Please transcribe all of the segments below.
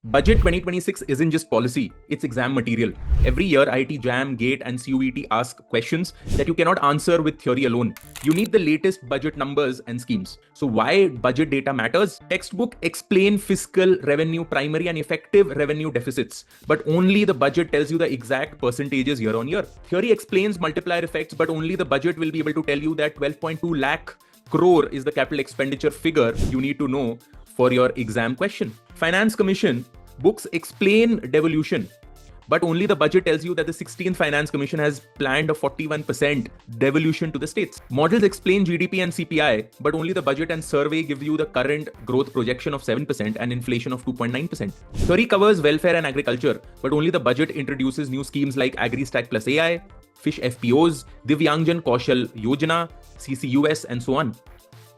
Budget 2026 isn't just policy, it's exam material. Every year, IIT JAM, GATE, and CUET ask questions that you cannot answer with theory alone. You need the latest budget numbers and schemes. So why budget data matters? Textbook explain fiscal, revenue, primary, and effective revenue deficits, but only the budget tells you the exact percentages year on year. Theory explains multiplier effects, but only the budget will be able to tell you that 12.2 lakh crore is the capital expenditure figure you need to know for your exam question. Finance Commission books explain devolution, but only the budget tells you that the 16th Finance Commission has planned a 41% devolution to the states. Models explain GDP and CPI, but only the budget and survey give you the current growth projection of 7% and inflation of 2.9%. Theory covers welfare and agriculture, but only the budget introduces new schemes like AgriStack plus AI, Fish FPOs, Divyangjan Kaushal Yojana, CCUS, and so on.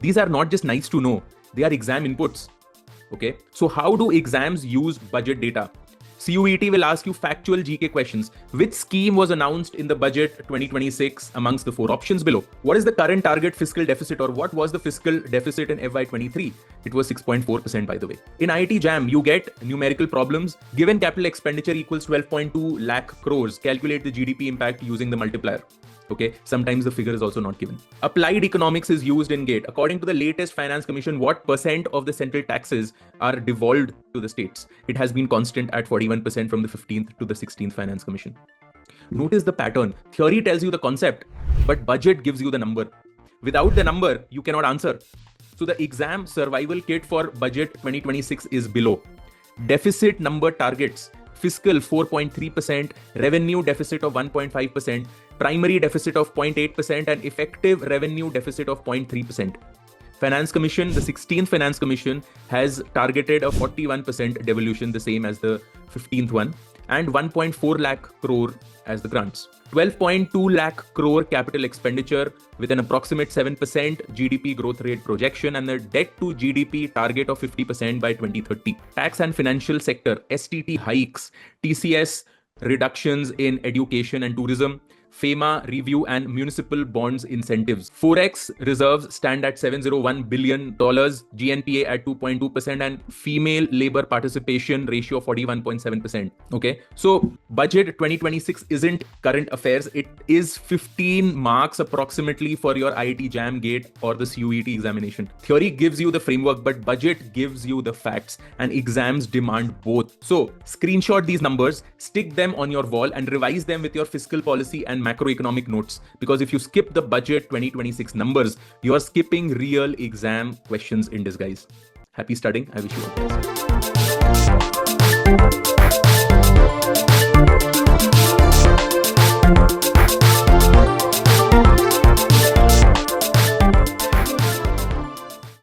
These are not just nice to know, they are exam inputs. Okay, so how do exams use budget data? CUET will ask you factual GK questions. Which scheme was announced in the budget 2026 amongst the four options below? What is the current target fiscal deficit, or what was the fiscal deficit in FY23? It was 6.4%, by the way. In IIT JAM, you get numerical problems. Given capital expenditure equals 12.2 lakh crores, calculate the GDP impact using the multiplier. Okay, sometimes the figure is also not given. Applied economics is used in GATE. According to the latest Finance Commission, what percent of the central taxes are devolved to the states? It has been constant at 41% from the 15th to the 16th Finance Commission. Notice the pattern. Theory tells you the concept, but budget gives you the number. Without the number, you cannot answer. So the exam survival kit for budget 2026 is below. Deficit number targets: fiscal 4.3%, revenue deficit of 1.5%, primary deficit of 0.8%, and effective revenue deficit of 0.3%. Finance Commission, the 16th Finance Commission, has targeted a 41% devolution, the same as the 15th one, and 1.4 lakh crore as the grants. 12.2 lakh crore capital expenditure with an approximate 7% GDP growth rate projection and a debt to GDP target of 50% by 2030. Tax and financial sector, STT hikes, TCS reductions in education and tourism, FEMA review and municipal bonds incentives. Forex reserves stand at $701 billion, GNPA at 2.2%, and female labor participation ratio 41.7%. Okay, so budget 2026 isn't current affairs. It is 15 marks approximately for your IIT JAM, GATE, or the CUET examination. Theory gives you the framework, but budget gives you the facts, and exams demand both. So screenshot these numbers, stick them on your wall, and revise them with your fiscal policy and macroeconomic notes, because if you skip the budget 2026 numbers, you are skipping real exam questions in disguise. Happy studying. I wish you all the best.